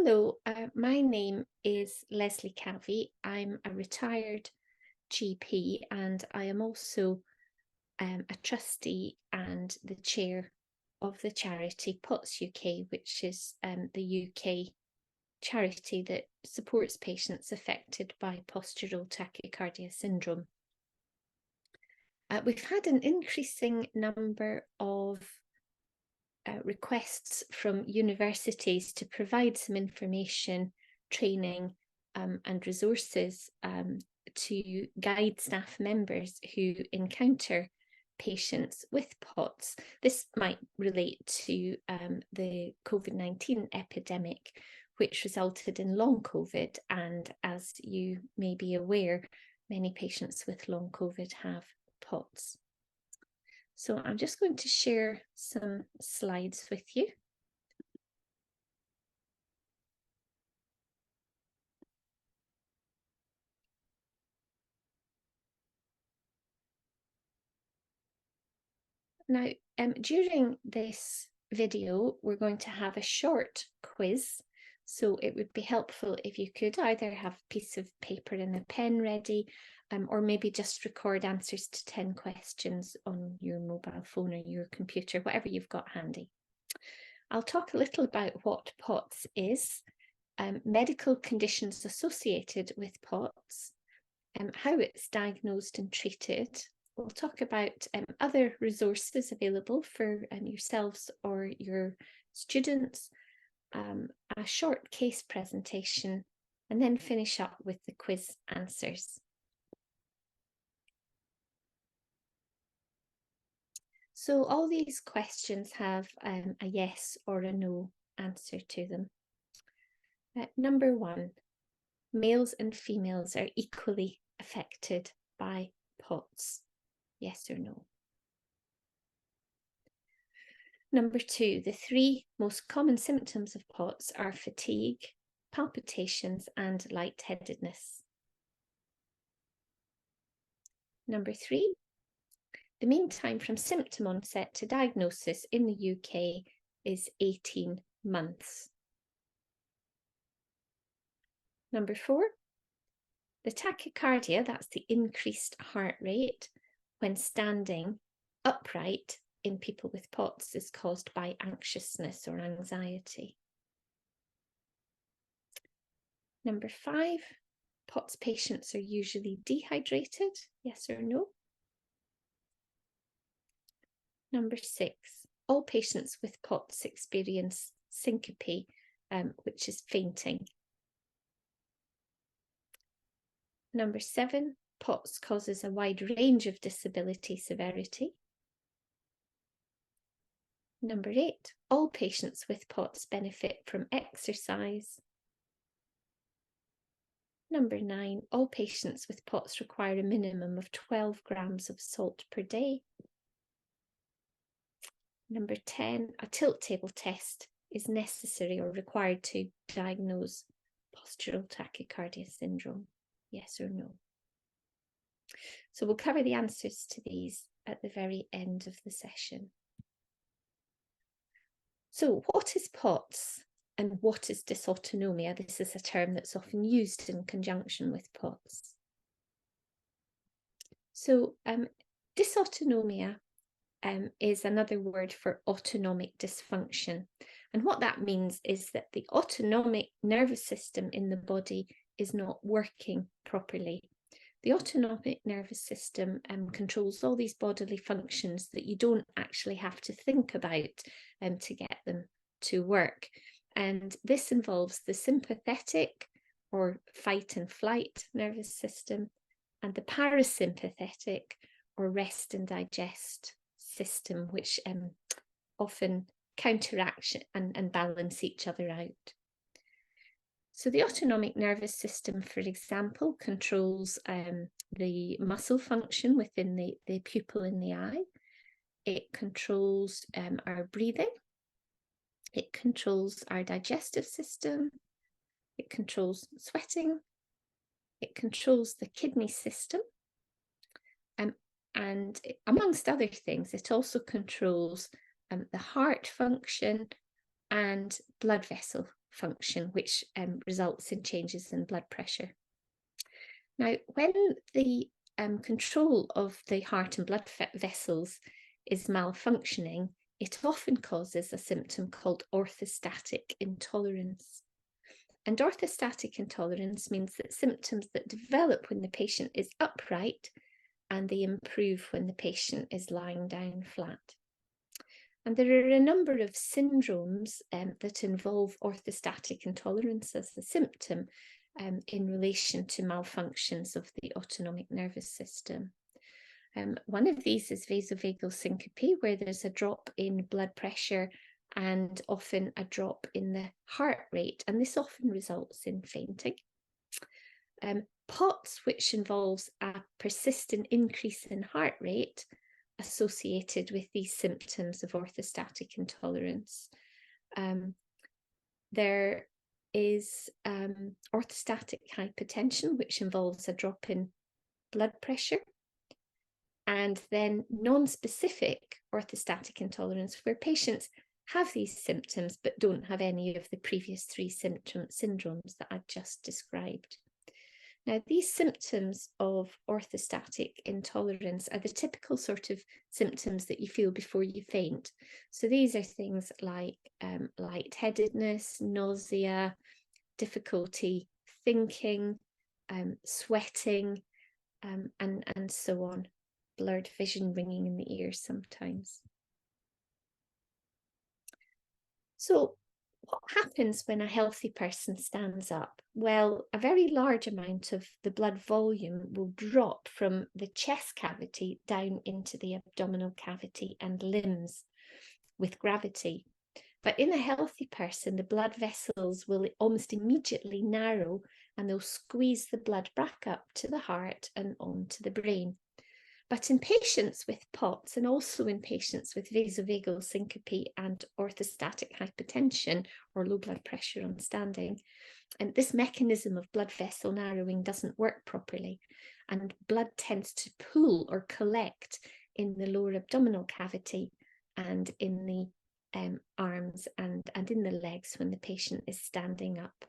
Hello, my name is Leslie Cavey. I'm a retired GP and I am also a trustee and the chair of the charity PoTS UK, which is the UK charity that supports patients affected by postural tachycardia syndrome. We've had an increasing number of requests from universities to provide some information, training and resources to guide staff members who encounter patients with PoTS. This might relate to the COVID-19 epidemic, which resulted in long COVID, and as you may be aware, many patients with long COVID have PoTS. So I'm just going to share some slides with you. Now, during this video, we're going to have a short quiz. So it would be helpful if you could either have a piece of paper and a pen ready, or maybe just record answers to 10 questions on your mobile phone or your computer, whatever you've got handy. I'll talk a little about what PoTS is, medical conditions associated with PoTS, how it's diagnosed and treated. We'll talk about other resources available for yourselves or your students, a short case presentation, and then finish up with the quiz answers. So all these questions have a yes or a no answer to them. Number 1, males and females are equally affected by PoTS. Yes or no? Number 2, the 3 most common symptoms of PoTS are fatigue, palpitations, and lightheadedness. Number 3, the mean time from symptom onset to diagnosis in the UK is 18 months. Number 4, the tachycardia, that's the increased heart rate when standing upright in people with PoTS, is caused by anxiousness or anxiety. Number 5, PoTS patients are usually dehydrated, yes or no? Number 6, all patients with PoTS experience syncope, which is fainting. Number 7, PoTS causes a wide range of disability severity. Number 8, all patients with PoTS benefit from exercise. Number 9, all patients with PoTS require a minimum of 12 grams of salt per day. Number 10, a tilt table test is necessary or required to diagnose postural tachycardia syndrome. Yes or no? So we'll cover the answers to these at the very end of the session. So what is PoTS and what is dysautonomia? This is a term that's often used in conjunction with PoTS. So dysautonomia is another word for autonomic dysfunction. And what that means is that the autonomic nervous system in the body is not working properly. The autonomic nervous system controls all these bodily functions that you don't actually have to think about to get them to work. And this involves the sympathetic or fight and flight nervous system and the parasympathetic or rest and digest system, which often counteract and balance each other out. So the autonomic nervous system, for example, controls the muscle function within the pupil in the eye. It controls our breathing. It controls our digestive system. It controls sweating. It controls the kidney system. And amongst other things, it also controls the heart function and blood vessel function, which results in changes in blood pressure. Now, when the control of the heart and blood vessels is malfunctioning, it often causes a symptom called orthostatic intolerance. And orthostatic intolerance means that symptoms that develop when the patient is upright and they improve when the patient is lying down flat. And there are a number of syndromes that involve orthostatic intolerance as a symptom in relation to malfunctions of the autonomic nervous system. One of these is vasovagal syncope, where there's a drop in blood pressure and often a drop in the heart rate, and this often results in fainting. PoTS, which involves a persistent increase in heart rate associated with these symptoms of orthostatic intolerance. There is orthostatic hypertension, which involves a drop in blood pressure, and then non-specific orthostatic intolerance, where patients have these symptoms but don't have any of the previous three syndromes that I've just described. Now, these symptoms of orthostatic intolerance are the typical sort of symptoms that you feel before you faint. So these are things like lightheadedness, nausea, difficulty thinking, sweating, and so on. Blurred vision, ringing in the ears sometimes. So what happens when a healthy person stands up? Well, a very large amount of the blood volume will drop from the chest cavity down into the abdominal cavity and limbs with gravity. But in a healthy person, the blood vessels will almost immediately narrow and they'll squeeze the blood back up to the heart and onto the brain. But in patients with PoTS and also in patients with vasovagal syncope and orthostatic hypertension or low blood pressure on standing, and this mechanism of blood vessel narrowing doesn't work properly, and blood tends to pool or collect in the lower abdominal cavity and in the arms and in the legs when the patient is standing up.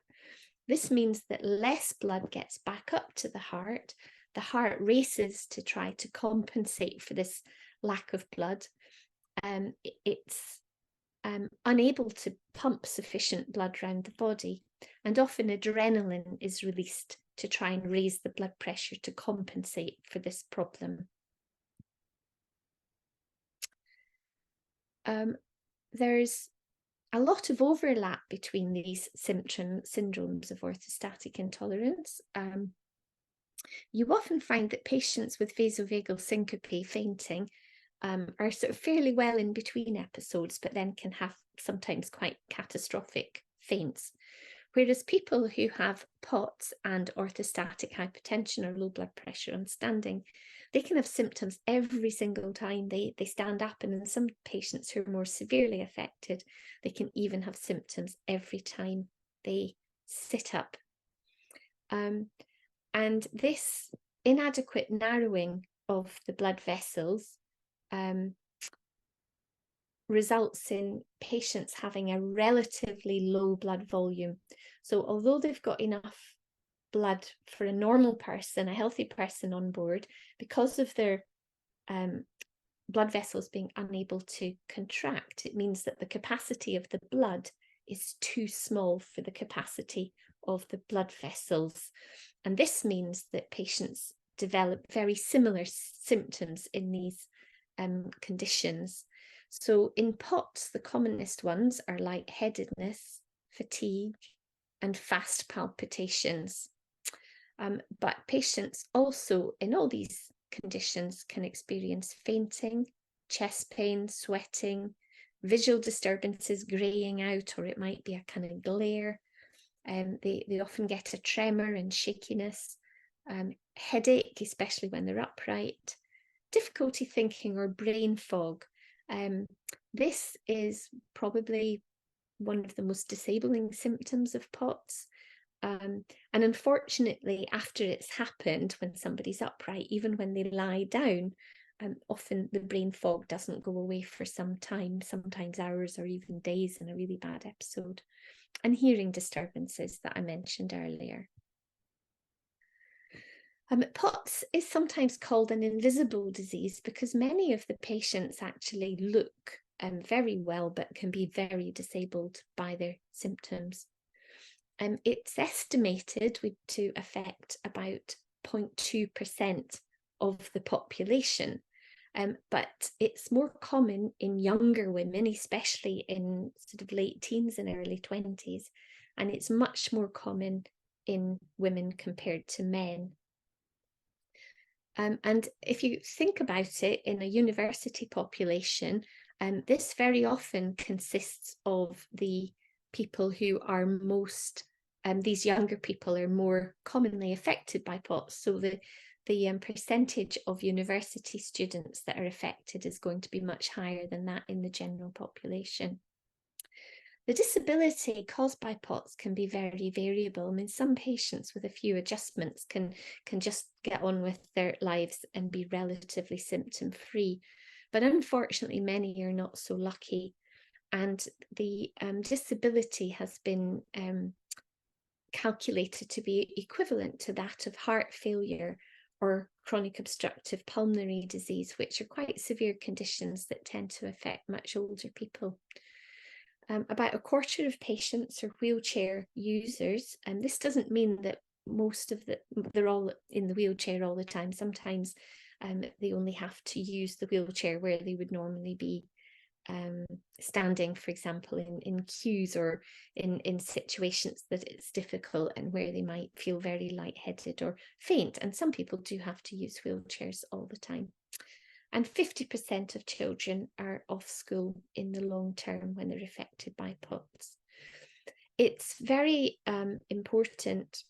This means that less blood gets back up to the heart races to try to compensate for this lack of blood. It's unable to pump sufficient blood around the body, and often adrenaline is released to try and raise the blood pressure to compensate for this problem. There's a lot of overlap between these syndromes of orthostatic intolerance. You often find that patients with vasovagal syncope, fainting, are sort of fairly well in between episodes, but then can have sometimes quite catastrophic faints. Whereas people who have PoTS and orthostatic hypertension or low blood pressure on standing, they can have symptoms every single time they stand up. And in some patients who are more severely affected, they can even have symptoms every time they sit up. And this inadequate narrowing of the blood vessels results in patients having a relatively low blood volume. So although they've got enough blood for a normal person, a healthy person on board, because of their blood vessels being unable to contract, it means that the capacity of the blood is too small for the capacity of the blood vessels. And this means that patients develop very similar symptoms in these conditions. So in PoTS, the commonest ones are lightheadedness, fatigue, and fast palpitations. But patients also in all these conditions can experience fainting, chest pain, sweating, visual disturbances, greying out, or it might be a kind of glare. They often get a tremor and shakiness, headache, especially when they're upright, difficulty thinking or brain fog. This is probably one of the most disabling symptoms of PoTS. And unfortunately, after it's happened, when somebody's upright, even when they lie down, often the brain fog doesn't go away for some time, sometimes hours or even days in a really bad episode. and hearing disturbances that I mentioned earlier. PoTS is sometimes called an invisible disease because many of the patients actually look very well, but can be very disabled by their symptoms. It's estimated to affect about 0.2% of the population, but it's more common in younger women, especially in sort of late teens and early 20s, and it's much more common in women compared to men. And if you think about it, in a university population, this very often consists of the people who are most, these younger people are more commonly affected by PoTS. So the percentage of university students that are affected is going to be much higher than that in the general population. The disability caused by PoTS can be very variable. I mean, some patients with a few adjustments can just get on with their lives and be relatively symptom-free. But unfortunately, many are not so lucky. And the disability has been calculated to be equivalent to that of heart failure or chronic obstructive pulmonary disease, which are quite severe conditions that tend to affect much older people. About a quarter of patients are wheelchair users, and this doesn't mean that they're all in the wheelchair all the time. Sometimes they only have to use the wheelchair where they would normally be standing, for example, in queues or in situations that it's difficult and where they might feel very lightheaded or faint. And some people do have to use wheelchairs all the time. And 50% of children are off school in the long term when they're affected by PoTS. It's very important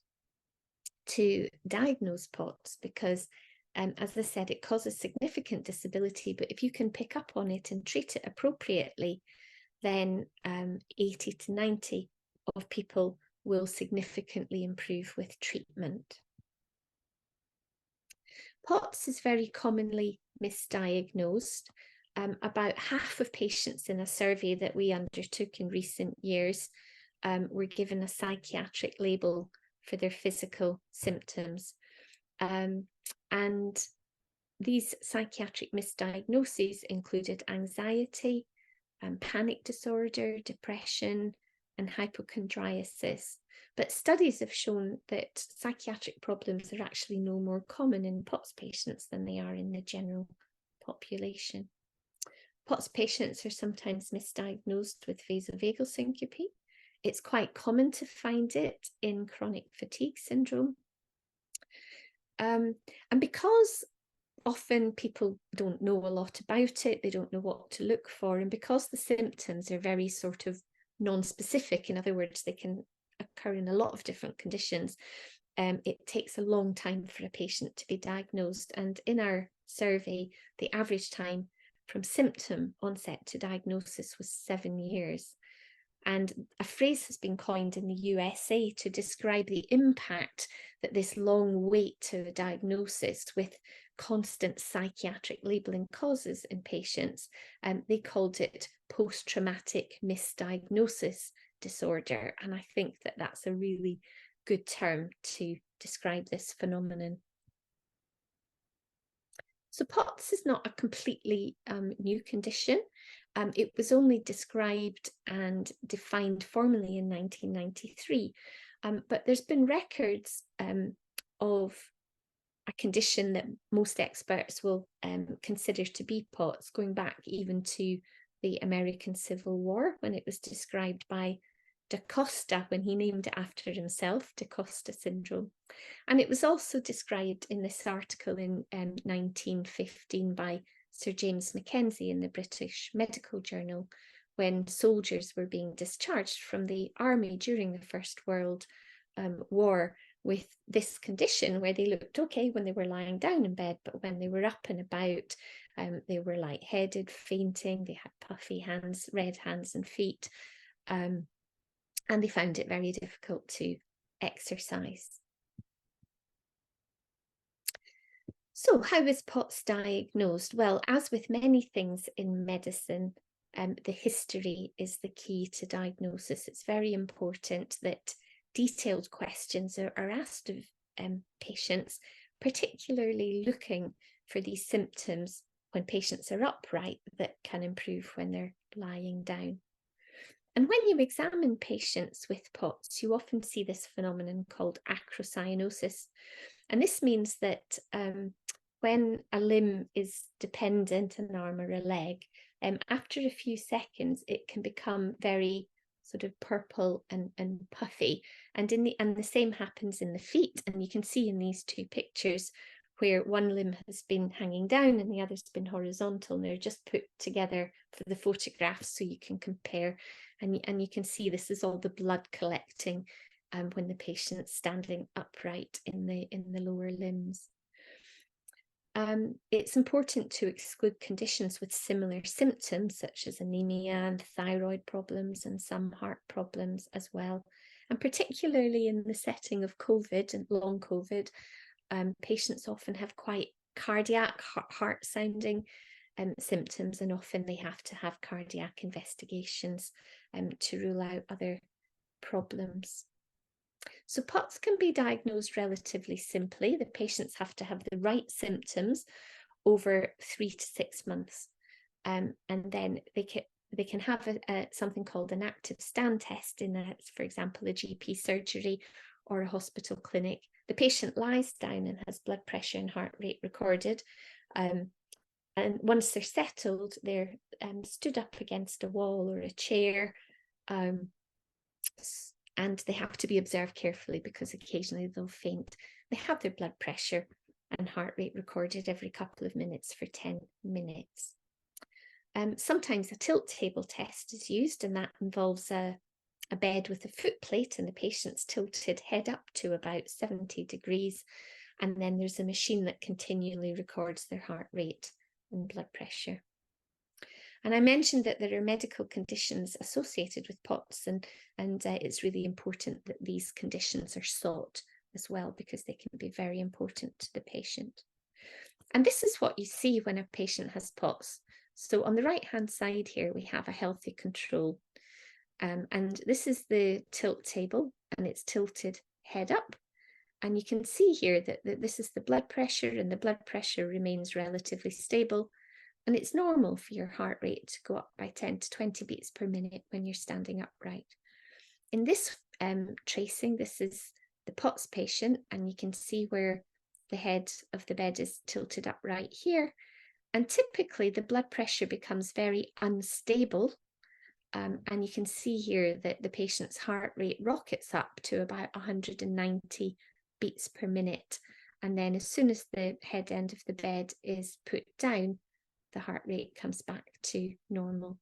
to diagnose PoTS because, as I said, it causes significant disability, but if you can pick up on it and treat it appropriately, then 80 to 90 of people will significantly improve with treatment. PoTS is very commonly misdiagnosed. About half of patients in a survey that we undertook in recent years were given a psychiatric label for their physical symptoms. And these psychiatric misdiagnoses included anxiety, panic disorder, depression, and hypochondriasis. But studies have shown that psychiatric problems are actually no more common in PoTS patients than they are in the general population. PoTS patients are sometimes misdiagnosed with vasovagal syncope. It's quite common to find it in chronic fatigue syndrome. And because often people don't know a lot about it, they don't know what to look for, and because the symptoms are very sort of non-specific, in other words, they can occur in a lot of different conditions, it takes a long time for a patient to be diagnosed. And in our survey, the average time from symptom onset to diagnosis was 7 years. And a phrase has been coined in the USA to describe the impact that this long wait to a diagnosis with constant psychiatric labeling causes in patients. They called it post-traumatic misdiagnosis disorder. And I think that that's a really good term to describe this phenomenon. So PoTS is not a completely new condition. It was only described and defined formally in 1993, but there's been records of a condition that most experts will consider to be PoTS, going back even to the American Civil War, when it was described by Da Costa, when he named it after himself, Da Costa syndrome. And it was also described in this article in 1915 by Sir James Mackenzie in the British Medical Journal, when soldiers were being discharged from the army during the First World War with this condition, where they looked okay when they were lying down in bed, but when they were up and about, they were lightheaded, fainting, they had puffy hands, red hands and feet, and they found it very difficult to exercise. So how is PoTS diagnosed? Well, as with many things in medicine, the history is the key to diagnosis. It's very important that detailed questions are asked of patients, particularly looking for these symptoms when patients are upright that can improve when they're lying down. And when you examine patients with PoTS, you often see this phenomenon called acrocyanosis. And this means that when a limb is dependent, an arm or a leg, after a few seconds, it can become very sort of purple and puffy. And the same happens in the feet. And you can see in these two pictures where one limb has been hanging down and the other's been horizontal, and they're just put together for the photographs so you can compare. And you can see this is all the blood collecting when the patient's standing upright in the lower limbs. It's important to exclude conditions with similar symptoms, such as anemia and thyroid problems and some heart problems as well. And particularly in the setting of COVID and long COVID, patients often have quite cardiac, heart-sounding symptoms, and often they have to have cardiac investigations to rule out other problems. So PoTS can be diagnosed relatively simply. The patients have to have the right symptoms over 3 to 6 months. And then they can have something called an active stand test in, for example, a GP surgery or a hospital clinic. The patient lies down and has blood pressure and heart rate recorded. And once they're settled, they're stood up against a wall or a chair. And they have to be observed carefully because occasionally they'll faint. They have their blood pressure and heart rate recorded every couple of minutes for 10 minutes. Sometimes a tilt table test is used, and that involves a bed with a foot plate and the patient's tilted head up to about 70 degrees. And then there's a machine that continually records their heart rate and blood pressure. And I mentioned that there are medical conditions associated with PoTS, and it's really important that these conditions are sought as well, because they can be very important to the patient. And this is what you see when a patient has PoTS. So on the right-hand side here, we have a healthy control. And this is the tilt table, and it's tilted head up. And you can see here that this is the blood pressure, and the blood pressure remains relatively stable. And it's normal for your heart rate to go up by 10 to 20 beats per minute when you're standing upright. In this tracing, this is the PoTS patient, and you can see where the head of the bed is tilted upright here. And typically the blood pressure becomes very unstable. And you can see here that the patient's heart rate rockets up to about 190 beats per minute. And then as soon as the head end of the bed is put down, the heart rate comes back to normal.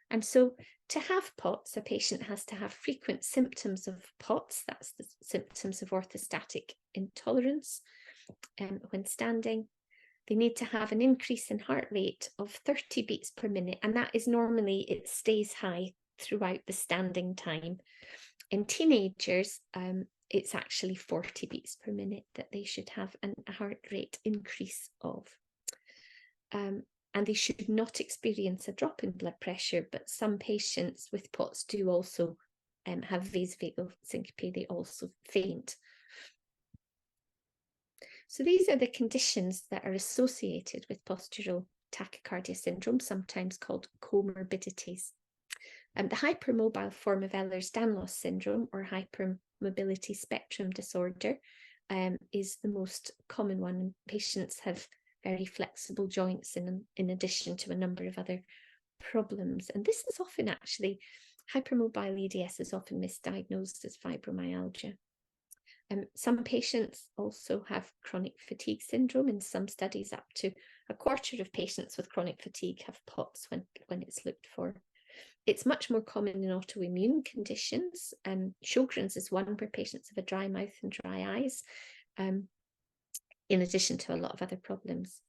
And so to have PoTS, a patient has to have frequent symptoms of PoTS, that's the symptoms of orthostatic intolerance when standing. They need to have an increase in heart rate of 30 beats per minute, and that is normally, it stays high throughout the standing time. In teenagers, it's actually 40 beats per minute that they should have a heart rate increase of. And they should not experience a drop in blood pressure, but some patients with PoTS do also have vasovagal syncope, they also faint. So these are the conditions that are associated with postural tachycardia syndrome, sometimes called comorbidities. The hypermobile form of Ehlers-Danlos syndrome, or hypermobility spectrum disorder, is the most common one. Patients have very flexible joints in addition to a number of other problems. And this is often actually, hypermobile EDS is often misdiagnosed as fibromyalgia. Some patients also have chronic fatigue syndrome. In some studies, up to a quarter of patients with chronic fatigue have PoTS when it's looked for. It's much more common in autoimmune conditions. Sjogren's is one where patients have a dry mouth and dry eyes, in addition to a lot of other problems.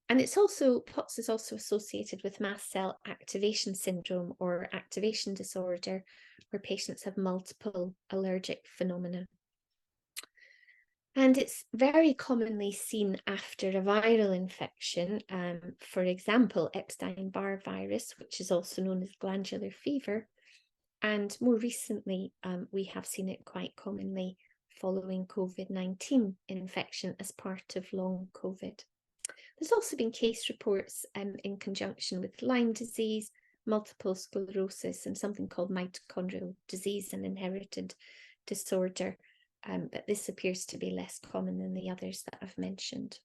And PoTS is also associated with mast cell activation syndrome, or activation disorder, where patients have multiple allergic phenomena. And it's very commonly seen after a viral infection, for example, Epstein-Barr virus, which is also known as glandular fever. And more recently, we have seen it quite commonly following COVID-19 infection as part of long COVID. There's also been case reports in conjunction with Lyme disease, multiple sclerosis, and something called mitochondrial disease, an inherited disorder. But this appears to be less common than the others that I've mentioned.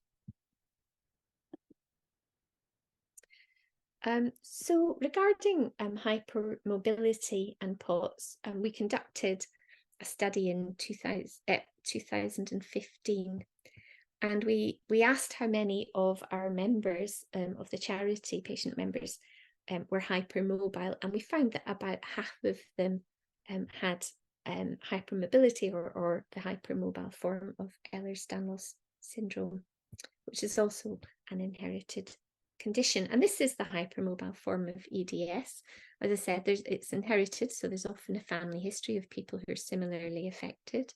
So regarding hypermobility and PoTS, we conducted a study in 2015, and we asked how many of our members, of the charity, patient members, were hypermobile, and we found that about half of them had hypermobility or the hypermobile form of Ehlers-Danlos syndrome, which is also an inherited condition. And this is the hypermobile form of EDS. As I said, it's inherited, so there's often a family history of people who are similarly affected.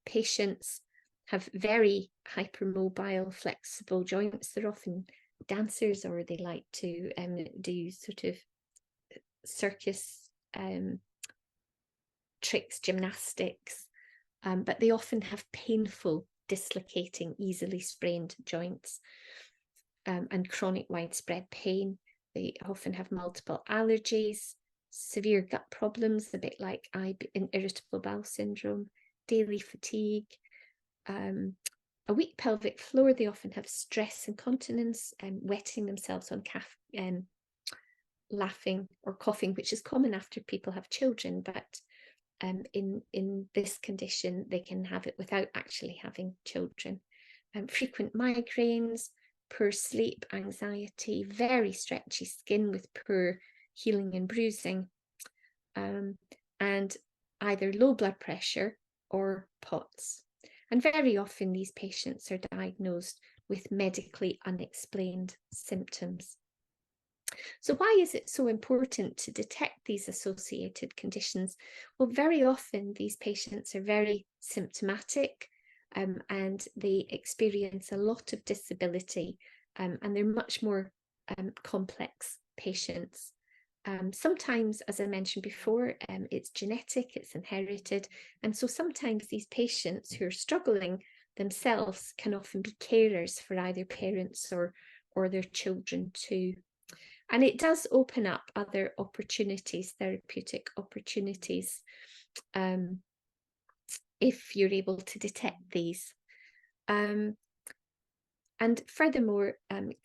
Patients have very hypermobile, flexible joints. They're often dancers, or they like to do sort of circus tricks, gymnastics, but they often have painful, dislocating, easily sprained joints, and chronic widespread pain. They often have multiple allergies, severe gut problems, a bit like irritable bowel syndrome, daily fatigue, a weak pelvic floor. They often have stress incontinence, wetting themselves on laughing or coughing, which is common after people have children, but in this condition, they can have it without actually having children. Frequent migraines, poor sleep, anxiety, very stretchy skin with poor healing and bruising, and either low blood pressure or PoTS. And very often these patients are diagnosed with medically unexplained symptoms. So why is it so important to detect these associated conditions? Well, very often these patients are very symptomatic, and they experience a lot of disability, and they're much more complex patients. Sometimes, as I mentioned before, it's genetic, it's inherited, and so sometimes these patients who are struggling themselves can often be carers for either parents or their children too. And it does open up other opportunities, therapeutic opportunities, if you're able to detect these. And furthermore,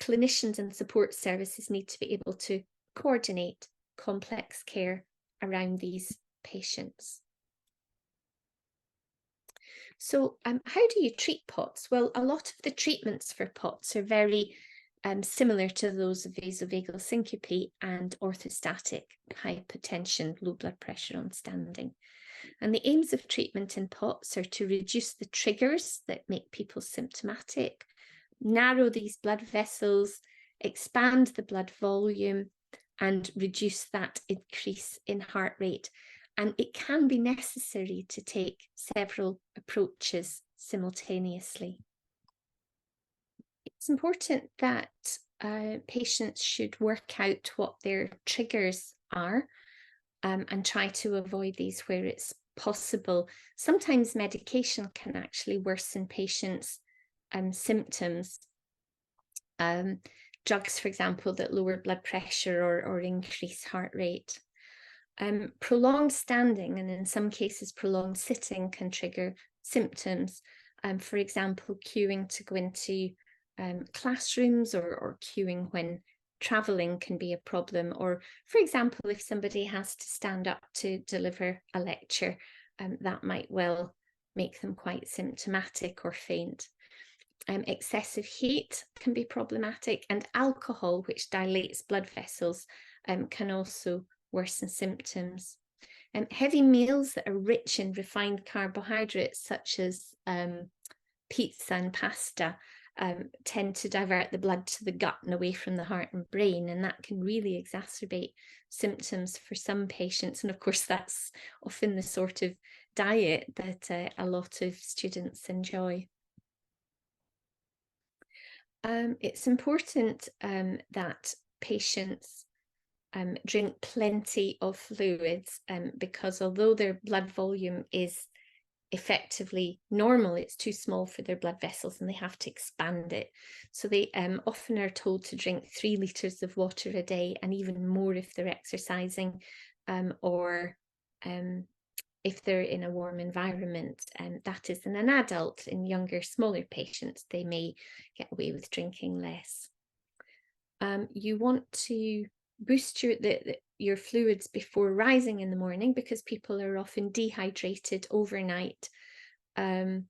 clinicians and support services need to be able to coordinate complex care around these patients. So how do you treat PoTS? Well, a lot of the treatments for PoTS are very similar to those of vasovagal syncope and orthostatic hypotension, low blood pressure on standing. And the aims of treatment in PoTS are to reduce the triggers that make people symptomatic, narrow these blood vessels, expand the blood volume, and reduce that increase in heart rate. And it can be necessary to take several approaches simultaneously. It's important that patients should work out what their triggers are, and try to avoid these where it's possible. Sometimes medication can actually worsen patients' symptoms. Drugs, for example, that lower blood pressure or increase heart rate. Prolonged standing, and in some cases prolonged sitting, can trigger symptoms. For example, queuing to go into classrooms or queuing when traveling can be a problem. Or, for example, if somebody has to stand up to deliver a lecture, that might well make them quite symptomatic or faint. Excessive heat can be problematic, and alcohol, which dilates blood vessels, can also worsen symptoms. Heavy meals that are rich in refined carbohydrates, such as pizza and pasta, tend to divert the blood to the gut and away from the heart and brain, and that can really exacerbate symptoms for some patients. And of course, that's often the sort of diet that a lot of students enjoy. It's important that patients drink plenty of fluids because although their blood volume is effectively normal, it's too small for their blood vessels and they have to expand it. So they often are told to drink 3 litres of water a day, and even more if they're exercising or if they're in a warm environment. And that is in an adult. In younger, smaller patients, they may get away with drinking less. You want to boost your fluids before rising in the morning, because people are often dehydrated overnight and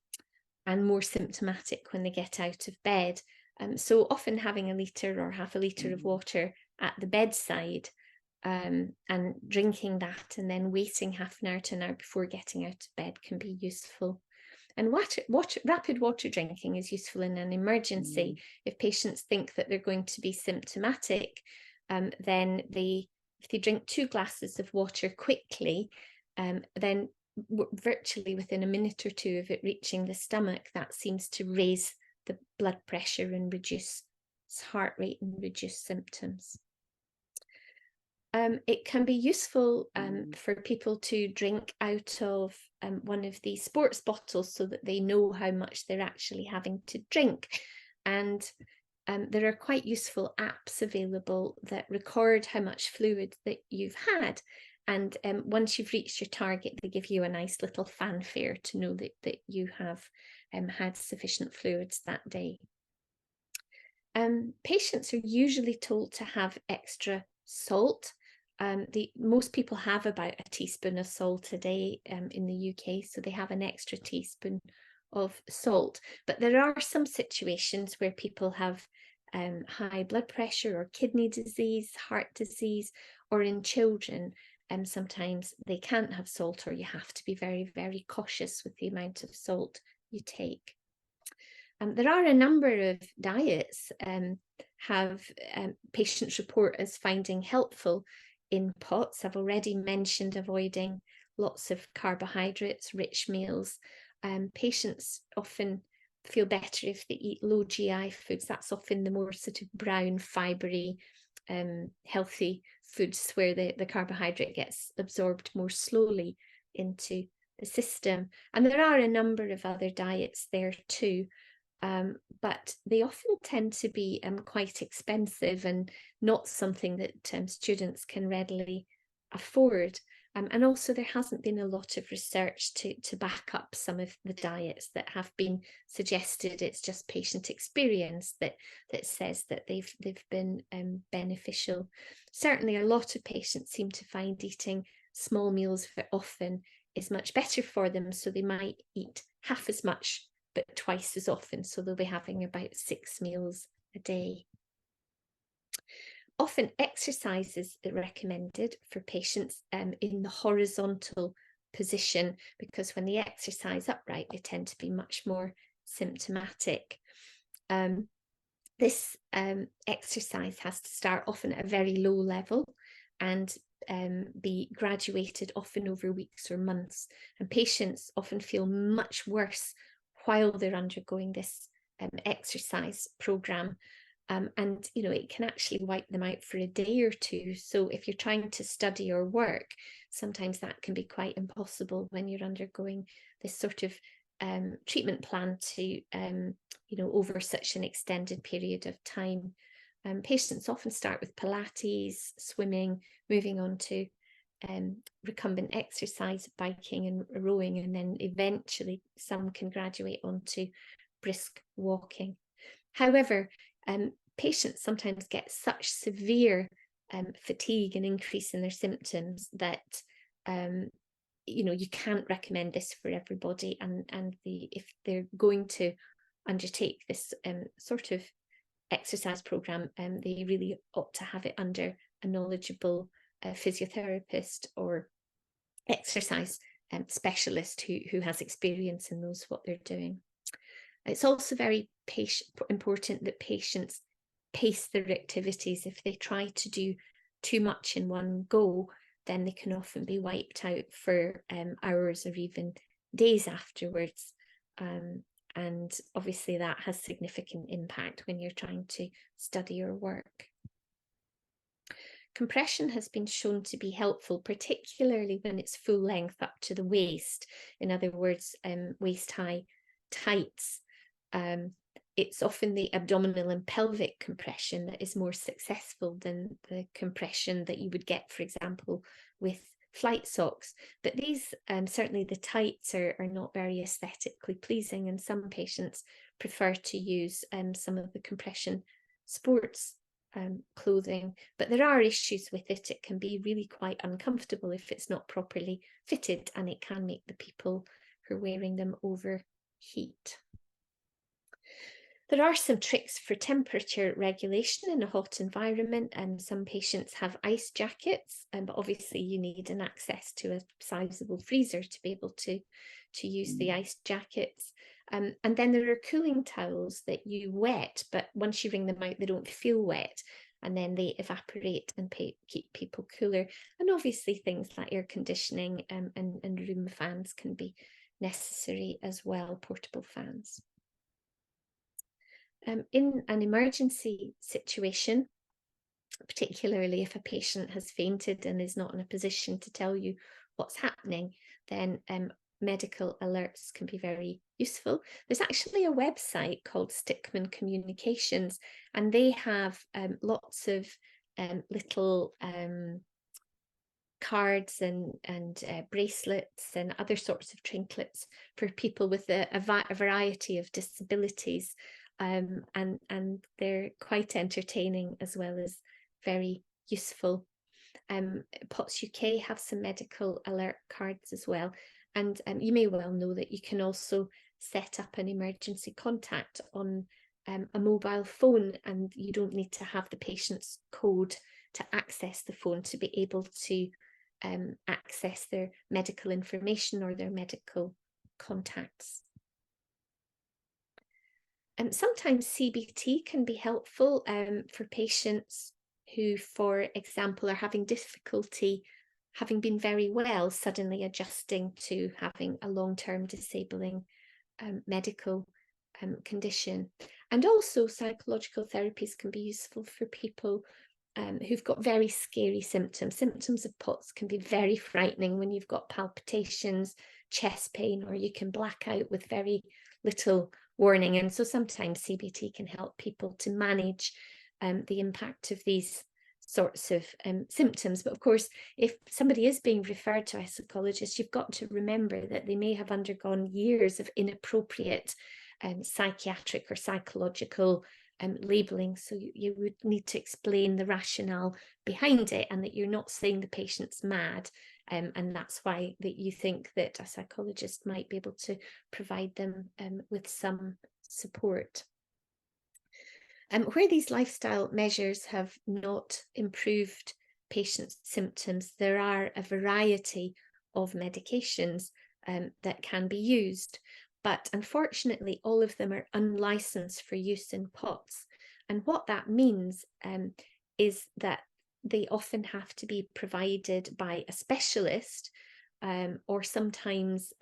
more symptomatic when they get out of bed. So often having a litre or half a litre of water at the bedside and drinking that and then waiting half an hour to an hour before getting out of bed can be useful. And rapid water drinking is useful in an emergency. If patients think that they're going to be symptomatic, then if they drink 2 glasses of water quickly, then virtually within a minute or two of it reaching the stomach, that seems to raise the blood pressure and reduce heart rate and reduce symptoms. It can be useful for people to drink out of one of these sports bottles so that they know how much they're actually having to drink. And there are quite useful apps available that record how much fluid that you've had. And once you've reached your target, they give you a nice little fanfare to know that you have had sufficient fluids that day. Patients are usually told to have extra salt. Most people have about a teaspoon of salt a day in the UK, so they have an extra teaspoon of salt. But there are some situations where people have high blood pressure or kidney disease, heart disease, or in children, sometimes they can't have salt, or you have to be very, very cautious with the amount of salt you take. There are a number of diets have patients report as finding helpful in PoTS. I've already mentioned avoiding lots of carbohydrates, rich meals. Patients often feel better if they eat low GI foods. That's often the more sort of brown, fibery, healthy foods where the carbohydrate gets absorbed more slowly into the system. And there are a number of other diets there too. But they often tend to be quite expensive and not something that students can readily afford. And also there hasn't been a lot of research to back up some of the diets that have been suggested. It's just patient experience that says that they've been beneficial. Certainly a lot of patients seem to find eating small meals very often is much better for them, so they might eat half as much but twice as often, so they'll be having about 6 meals a day. Often exercises are recommended for patients in the horizontal position, because when they exercise upright, they tend to be much more symptomatic. This exercise has to start often at a very low level and be graduated often over weeks or months. And patients often feel much worse while they're undergoing this exercise program. And, you know, it can actually wipe them out for a day or two. So if you're trying to study or work, sometimes that can be quite impossible when you're undergoing this sort of treatment plan to, you know, over such an extended period of time. Patients often start with Pilates, swimming, moving on to recumbent exercise, biking and rowing, and then eventually some can graduate onto brisk walking. However, patients sometimes get such severe fatigue and increase in their symptoms that you know, you can't recommend this for everybody, and if they're going to undertake this sort of exercise program, they really ought to have it under a knowledgeable physiotherapist or exercise specialist who has experience and knows what they're doing. It's also very important that patients pace their activities. If they try to do too much in one go, then they can often be wiped out for hours or even days afterwards. And obviously that has significant impact when you're trying to study or work. Compression has been shown to be helpful, particularly when it's full length up to the waist. In other words, waist-high tights. It's often the abdominal and pelvic compression that is more successful than the compression that you would get, for example, with flight socks. But these, certainly the tights are not very aesthetically pleasing, and some patients prefer to use some of the compression sports clothing, but there are issues with it. It can be really quite uncomfortable if it's not properly fitted, and it can make the people who are wearing them overheat. There are some tricks for temperature regulation in a hot environment, and some patients have ice jackets, but obviously you need an access to a sizable freezer to be able to use the ice jackets. And then there are cooling towels that you wet, but once you wring them out, they don't feel wet, and then they evaporate and keep people cooler. And obviously things like air conditioning and room fans can be necessary as well, portable fans. In an emergency situation, particularly if a patient has fainted and is not in a position to tell you what's happening, then medical alerts can be very useful. There's actually a website called Stickman Communications, and they have lots of little cards and bracelets and other sorts of trinkets for people with a variety of disabilities, and they're quite entertaining as well as very useful. PoTS UK have some medical alert cards as well, and you may well know that you can also set up an emergency contact on a mobile phone, and you don't need to have the patient's code to access the phone to be able to access their medical information or their medical contacts. Sometimes CBT can be helpful for patients who, for example, are having difficulty, having been very well, suddenly adjusting to having a long-term disabling medical condition. And also psychological therapies can be useful for people who've got very scary symptoms. Symptoms of PoTS can be very frightening when you've got palpitations, chest pain, or you can black out with very little warning. And so sometimes CBT can help people to manage the impact of these sorts of symptoms. But of course, if somebody is being referred to a psychologist, you've got to remember that they may have undergone years of inappropriate psychiatric or psychological labelling. So you would need to explain the rationale behind it, and that you're not saying the patient's mad. And that's why that you think that a psychologist might be able to provide them with some support. Where these lifestyle measures have not improved patients' symptoms, there are a variety of medications that can be used, but unfortunately all of them are unlicensed for use in PoTS. And what that means is that they often have to be provided by a specialist, or sometimes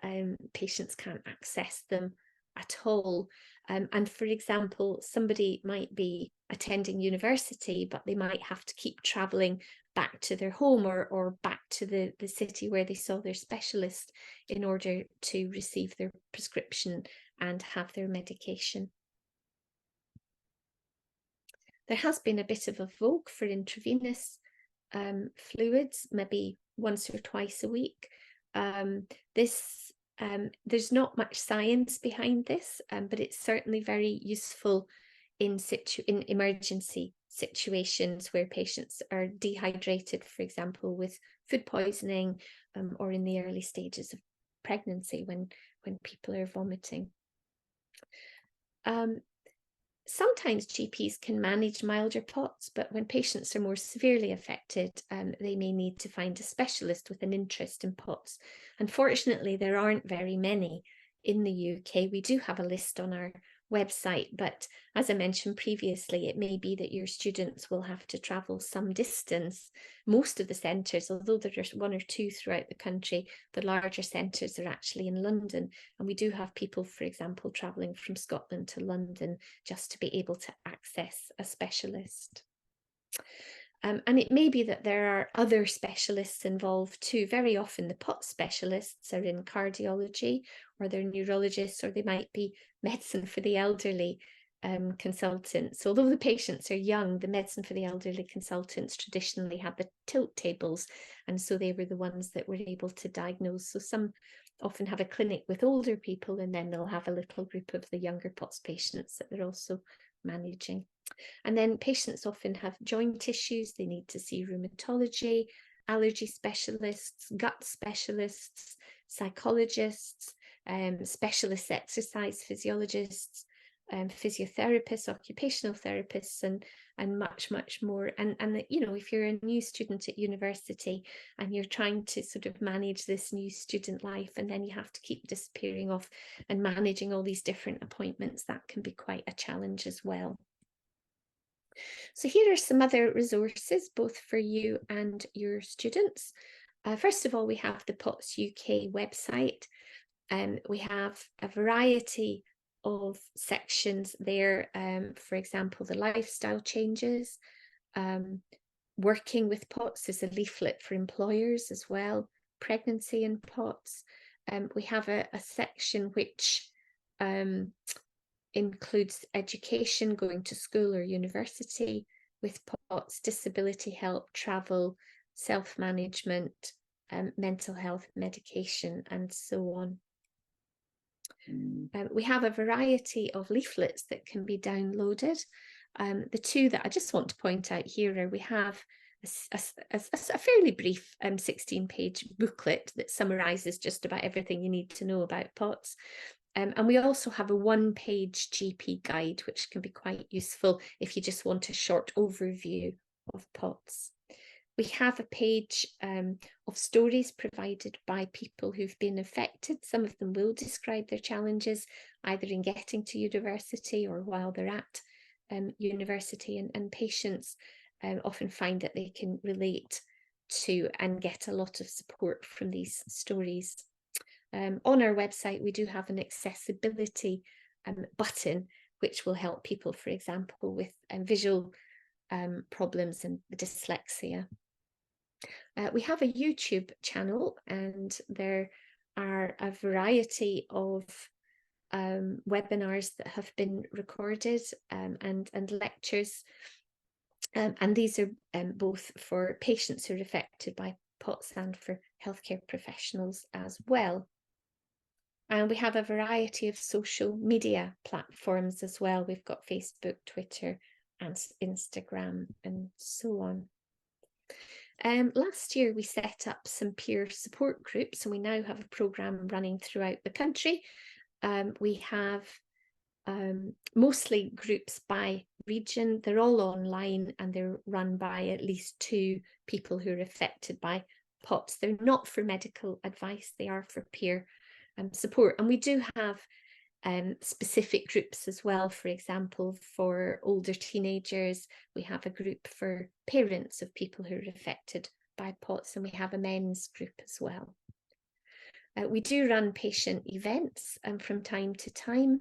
patients can't access them at all. And for example, somebody might be attending university, but they might have to keep traveling back to their home or back to the city where they saw their specialist in order to receive their prescription and have their medication. There has been a bit of a vogue for intravenous fluids, maybe once or twice a week. There's not much science behind this, but it's certainly very useful in emergency situations where patients are dehydrated, for example, with food poisoning, or in the early stages of pregnancy when people are vomiting. Sometimes GPs can manage milder PoTS, but when patients are more severely affected, they may need to find a specialist with an interest in PoTS. Unfortunately, there aren't very many in the UK. We do have a list on our website, but as I mentioned previously, it may be that your students will have to travel some distance. Most of the centres, although there's one or two throughout the country, the larger centres are actually in London, and we do have people, for example, travelling from Scotland to London just to be able to access a specialist. And it may be that there are other specialists involved too. Very often the PoTS specialists are in cardiology, or they're neurologists, or they might be medicine for the elderly consultants. Although the patients are young, the medicine for the elderly consultants traditionally had the tilt tables, and so they were the ones that were able to diagnose. So some often have a clinic with older people, and then they'll have a little group of the younger PoTS patients that they're also managing. And then patients often have joint issues. They need to see rheumatology, allergy specialists, gut specialists, psychologists, specialist exercise physiologists, physiotherapists, occupational therapists, and much more. And you know, if you're a new student at university and you're trying to sort of manage this new student life, and then you have to keep disappearing off and managing all these different appointments, that can be quite a challenge as well. So here are some other resources, both for you and your students. First of all, we have the PoTS UK website. We have a variety of sections there. For example, the lifestyle changes. Working with PoTS is a leaflet for employers as well. Pregnancy in PoTS. We have a section which includes education, going to school or university with PoTS, disability help, travel, self-management, mental health, medication, and so on. We have a variety of leaflets that can be downloaded. The two that I just want to point out here are we have a fairly brief 16-page booklet that summarises just about everything you need to know about PoTS. And we also have a one-page GP guide, which can be quite useful if you just want a short overview of PoTS. We have a page of stories provided by people who've been affected. Some of them will describe their challenges, either in getting to university or while they're at university. And patients often find that they can relate to and get a lot of support from these stories. On our website, we do have an accessibility button, which will help people, for example, with visual problems and dyslexia. We have a YouTube channel, and there are a variety of webinars that have been recorded and lectures. And these are both for patients who are affected by PoTS and for healthcare professionals as well. And we have a variety of social media platforms as well. We've got Facebook, Twitter, and Instagram, and so on. Last year, we set up some peer support groups, and we now have a programme running throughout the country. We have mostly groups by region. They're all online, and they're run by at least 2 people who are affected by PoTS. They're not for medical advice, they are for peer support. And we do have specific groups as well. For example, for older teenagers, we have a group for parents of people who are affected by PoTS, and we have a men's group as well. We do run patient events from time to time,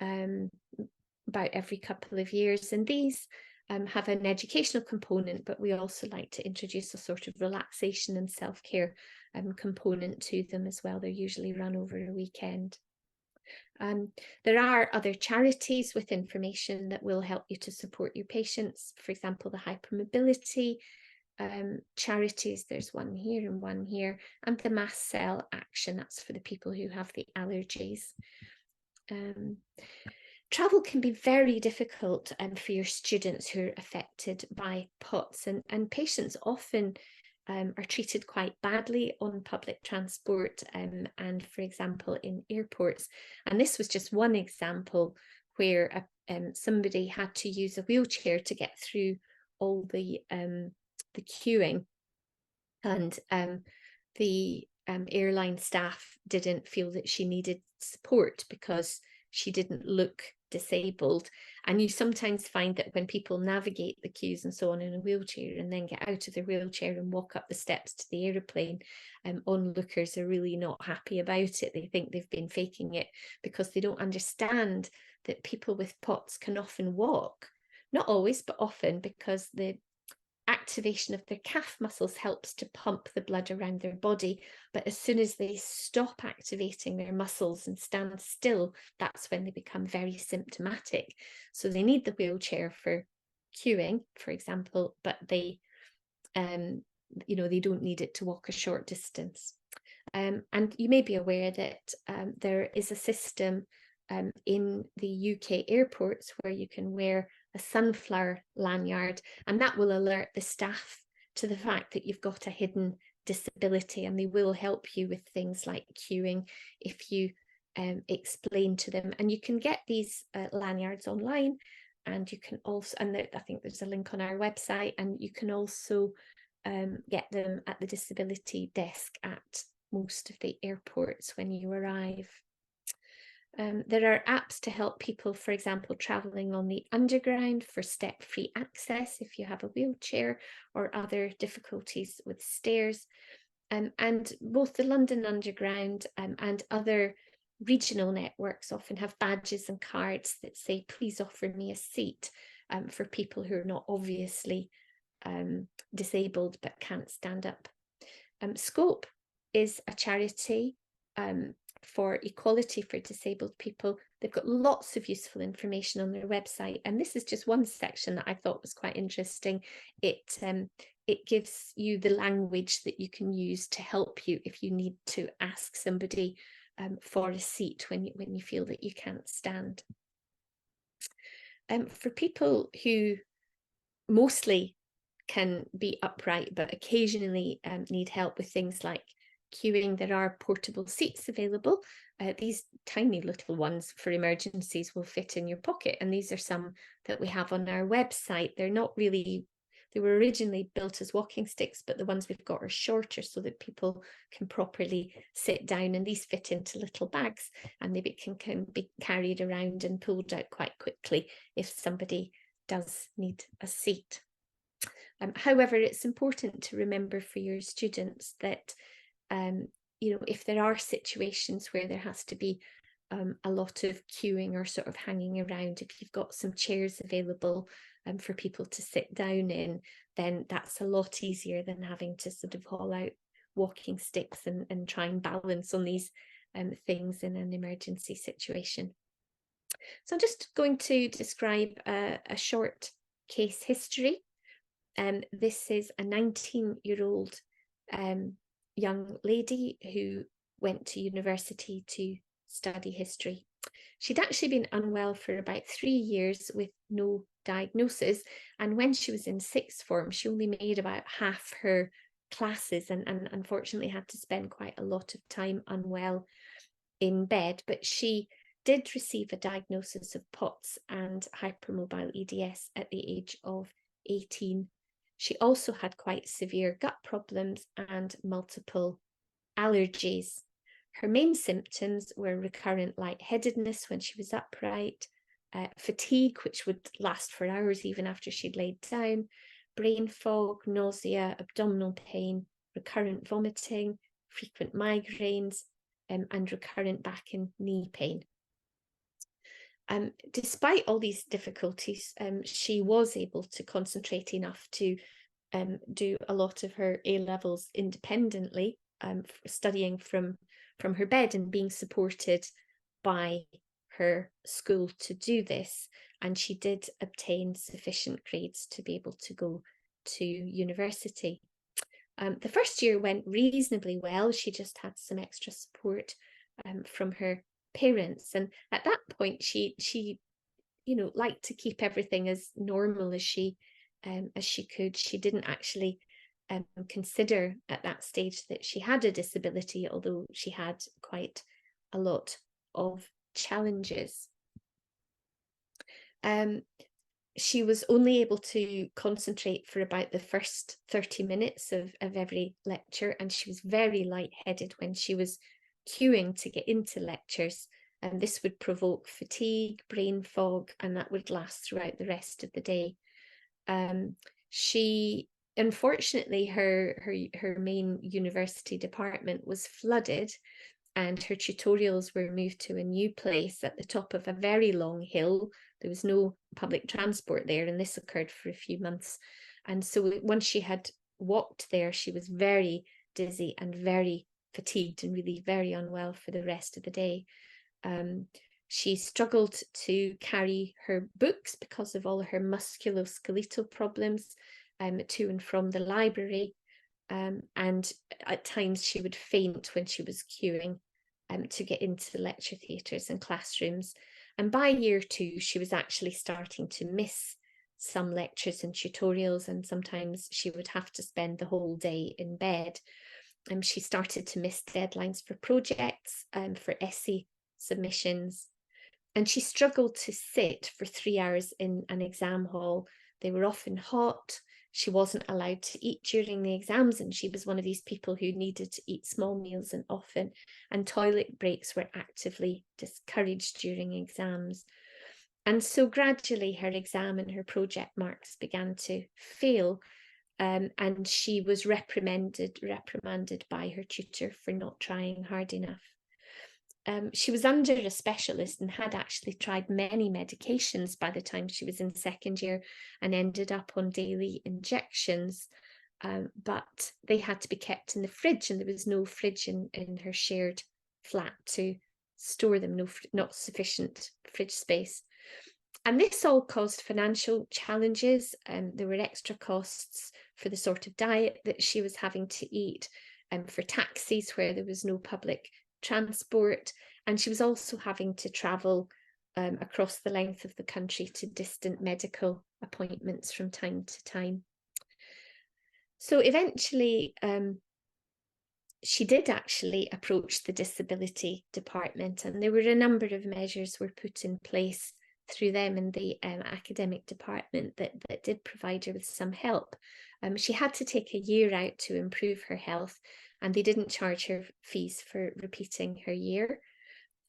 about every couple of years, and these have an educational component, but we also like to introduce a sort of relaxation and self-care component to them as well. They're usually run over a weekend. There are other charities with information that will help you to support your patients. For example, the hypermobility charities, there's one here and one here, and the mast cell action, that's for the people who have the allergies. Travel can be very difficult for your students who are affected by PoTS, and patients often are treated quite badly on public transport and, for example, in airports. And this was just one example where somebody had to use a wheelchair to get through all the queuing, and the airline staff didn't feel that she needed support because she didn't look disabled. And you sometimes find that when people navigate the queues and so on in a wheelchair and then get out of their wheelchair and walk up the steps to the aeroplane, onlookers are really not happy about it. They think they've been faking it because they don't understand that people with PoTS can often walk. Not always, but often, because the activation of their calf muscles helps to pump the blood around their body. But as soon as they stop activating their muscles and stand still, that's when they become very symptomatic. So they need the wheelchair for queuing, for example, but they, they don't need it to walk a short distance. And you may be aware that there is a system in the UK airports where you can wear a sunflower lanyard, and that will alert the staff to the fact that you've got a hidden disability, and they will help you with things like queuing if you explain to them. And you can get these lanyards online, and you can also, and I think there's a link on our website, and you can also get them at the disability desk at most of the airports when you arrive. There are apps to help people, for example, travelling on the underground for step-free access if you have a wheelchair or other difficulties with stairs. And both the London Underground and other regional networks often have badges and cards that say, please offer me a seat, for people who are not obviously disabled but can't stand up. Scope is a charity for equality for disabled people. They've got lots of useful information on their website, and this is just one section that I thought was quite interesting. It gives you the language that you can use to help you if you need to ask somebody for a seat when you feel that you can't stand. For people who mostly can be upright but occasionally need help with things like queuing, there are portable seats available. These tiny little ones for emergencies will fit in your pocket, and these are some that we have on our website. They're not really, they were originally built as walking sticks, but the ones we've got are shorter so that people can properly sit down, and these fit into little bags, and they can be carried around and pulled out quite quickly if somebody does need a seat. However, it's important to remember for your students that if there are situations where there has to be a lot of queuing or sort of hanging around, if you've got some chairs available for people to sit down in, then that's a lot easier than having to sort of haul out walking sticks and try and balance on these things in an emergency situation. So I'm just going to describe a short case history. This is a 19-year-old young lady who went to university to study history. She'd actually been unwell for about 3 years with no diagnosis, and when she was in sixth form she only made about half her classes and unfortunately had to spend quite a lot of time unwell in bed. But she did receive a diagnosis of PoTS and hypermobile EDS at the age of 18. She also had quite severe gut problems and multiple allergies. Her main symptoms were recurrent lightheadedness when she was upright, fatigue, which would last for hours even after she'd laid down, brain fog, nausea, abdominal pain, recurrent vomiting, frequent migraines, and recurrent back and knee pain. Despite all these difficulties, she was able to concentrate enough to do a lot of her A-levels independently, studying from her bed and being supported by her school to do this. And she did obtain sufficient grades to be able to go to university. The first year went reasonably well. She just had some extra support from her parents, and at that point she liked to keep everything as normal as she could. She didn't actually consider at that stage that she had a disability, although she had quite a lot of challenges. She was only able to concentrate for about the first 30 minutes of every lecture, and she was very lightheaded when she was queuing to get into lectures. and this would provoke fatigue, brain fog, and that would last throughout the rest of the day. She, unfortunately, her main university department was flooded, and her tutorials were moved to a new place at the top of a very long hill. There was no public transport there, and this occurred for a few months. And so once she had walked there, she was very dizzy and very fatigued and really very unwell for the rest of the day. She struggled to carry her books because of all her musculoskeletal problems to and from the library. And at times she would faint when she was queuing to get into the lecture theatres and classrooms. And by year 2, she was actually starting to miss some lectures and tutorials, and sometimes she would have to spend the whole day in bed. She started to miss deadlines for projects and for essay submissions. And she struggled to sit for 3 hours in an exam hall. They were often hot. She wasn't allowed to eat during the exams, and she was one of these people who needed to eat small meals and often, and toilet breaks were actively discouraged during exams. And so gradually her exam and her project marks began to fail, and she was reprimanded by her tutor for not trying hard enough. She was under a specialist and had actually tried many medications by the time she was in second year, and ended up on daily injections, but they had to be kept in the fridge, and there was no fridge in her shared flat to store them, not sufficient fridge space. And this all caused financial challenges. There were extra costs for the sort of diet that she was having to eat, for taxis where there was no public transport, and she was also having to travel across the length of the country to distant medical appointments from time to time. So eventually she did actually approach the disability department, and there were a number of measures were put in place through them in the academic department that did provide her with some help. She had to take a year out to improve her health, and they didn't charge her fees for repeating her year.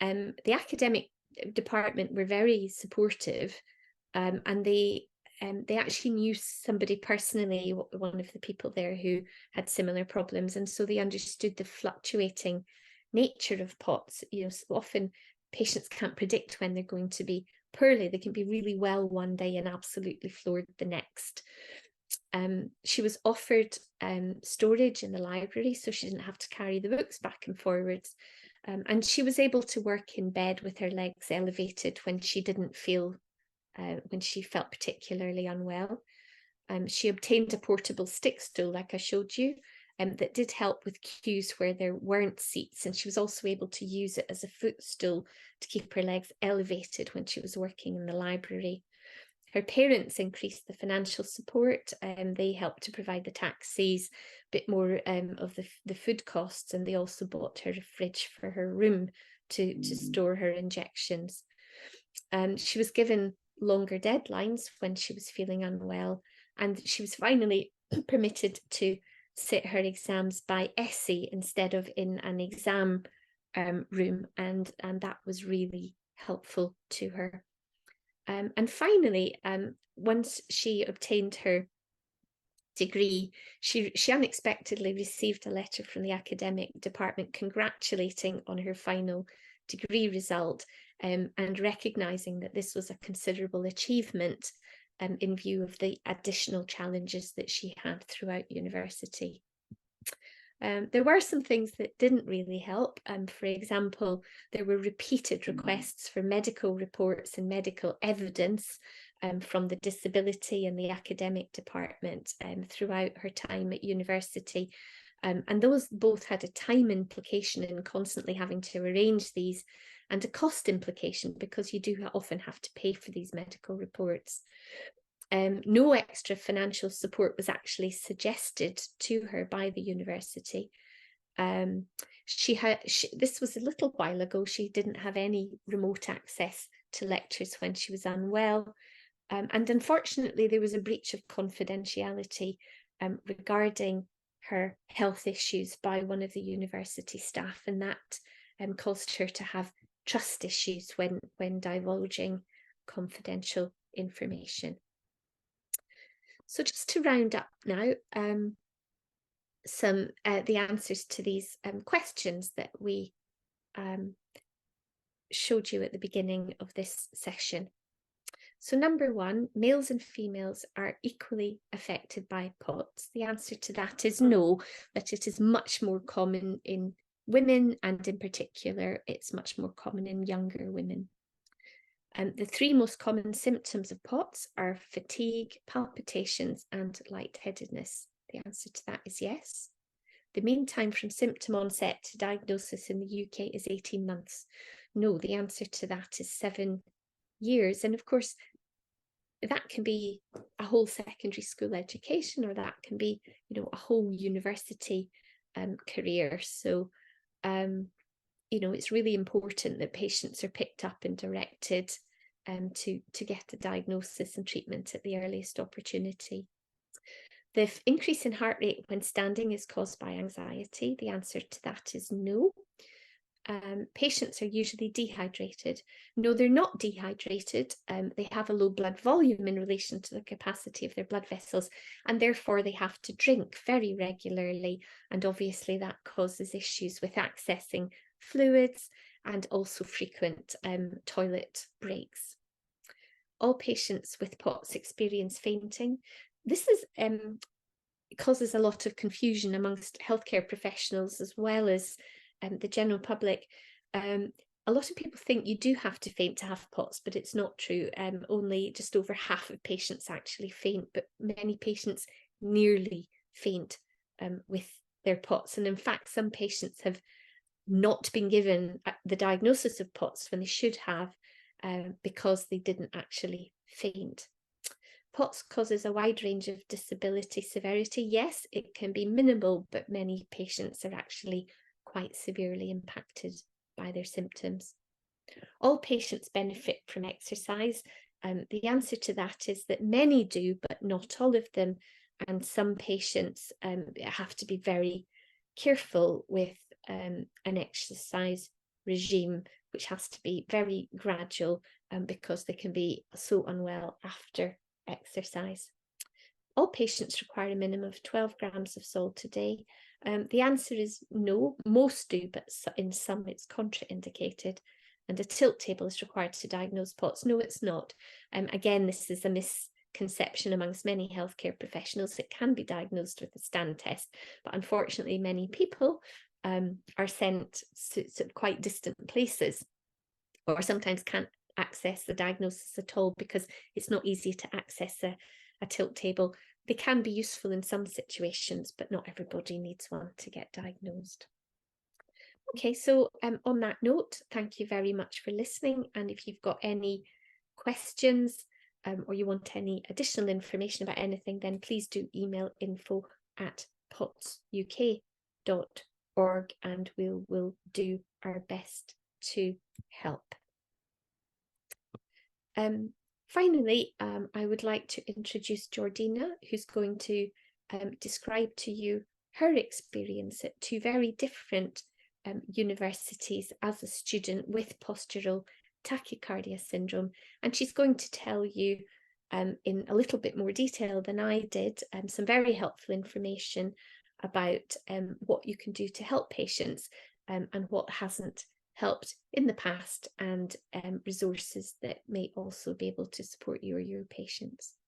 The academic department were very supportive, and they actually knew somebody personally, one of the people there who had similar problems, and so they understood the fluctuating nature of PoTS. You know, so often patients can't predict when they're going to be poorly. They can be really well one day and absolutely floored the next. She was offered storage in the library, so she didn't have to carry the books back and forwards. And she was able to work in bed with her legs elevated when she didn't feel, when she felt particularly unwell. She obtained a portable stick stool, like I showed you, that did help with queues where there weren't seats, and she was also able to use it as a footstool to keep her legs elevated when she was working in the library. Her parents increased the financial support, and they helped to provide the taxis, a bit more of the food costs, and they also bought her a fridge for her room to store her injections. She was given longer deadlines when she was feeling unwell, and she was finally permitted to sit her exams by essay instead of in an exam room, and that was really helpful to her. And finally, once she obtained her degree, she unexpectedly received a letter from the academic department congratulating on her final degree result, and recognising that this was a considerable achievement in view of the additional challenges that she had throughout university. There were some things that didn't really help. For example, there were repeated requests for medical reports and medical evidence from the disability and the academic department throughout her time at university. And those both had a time implication in constantly having to arrange these, and a cost implication because you do often have to pay for these medical reports. No extra financial support was actually suggested to her by the university. This was a little while ago. She didn't have any remote access to lectures when she was unwell. And unfortunately, there was a breach of confidentiality regarding her health issues by one of the university staff, and that caused her to have trust issues when divulging confidential information. So just to round up now, the answers to these questions that we showed you at the beginning of this session. So number one, males and females are equally affected by PoTS. The answer to that is no, that it is much more common in women, and in particular, it's much more common in younger women. The three most common symptoms of PoTS are fatigue, palpitations, and lightheadedness. The answer to that is yes. The mean time from symptom onset to diagnosis in the UK is 18 months. No, the answer to that is 7 years. And of course, that can be a whole secondary school education, or that can be, a whole university career. So, it's really important that patients are picked up and directed to get a diagnosis and treatment at the earliest opportunity. The increase in heart rate when standing is caused by anxiety. The answer to that is no. Patients are usually dehydrated. No, they're not dehydrated. They have a low blood volume in relation to the capacity of their blood vessels, and therefore they have to drink very regularly. And obviously that causes issues with accessing fluids and also frequent toilet breaks. All patients with PoTS experience fainting. This is causes a lot of confusion amongst healthcare professionals as well as the general public. A lot of people think you do have to faint to have PoTS, but it's not true. Only just over half of patients actually faint, but many patients nearly faint with their PoTS. And in fact, some patients have not been given the diagnosis of PoTS when they should have, because they didn't actually faint. PoTS causes a wide range of disability severity. Yes, it can be minimal, but many patients are actually quite severely impacted by their symptoms. All patients benefit from exercise. The answer to that is that many do, but not all of them. And some patients have to be very careful with an exercise regime, which has to be very gradual because they can be so unwell after exercise. All patients require a minimum of 12 grams of salt a day. The answer is no, most do, but in some it's contraindicated. And a tilt table is required to diagnose PoTS. No, it's not. Again, this is a misconception amongst many healthcare professionals. It can be diagnosed with a stand test, but unfortunately many people are sent to quite distant places, or sometimes can't access the diagnosis at all because it's not easy to access a tilt table. They can be useful in some situations, but not everybody needs one to get diagnosed. Okay, so on that note, thank you very much for listening. And if you've got any questions or you want any additional information about anything, then please do email info@potsuk.org and we'll do our best to help. Finally, I would like to introduce Georgina, who's going to describe to you her experience at two very different universities as a student with postural tachycardia syndrome. And she's going to tell you in a little bit more detail than I did some very helpful information about what you can do to help patients and what hasn't helped in the past, and resources that may also be able to support you or your patients.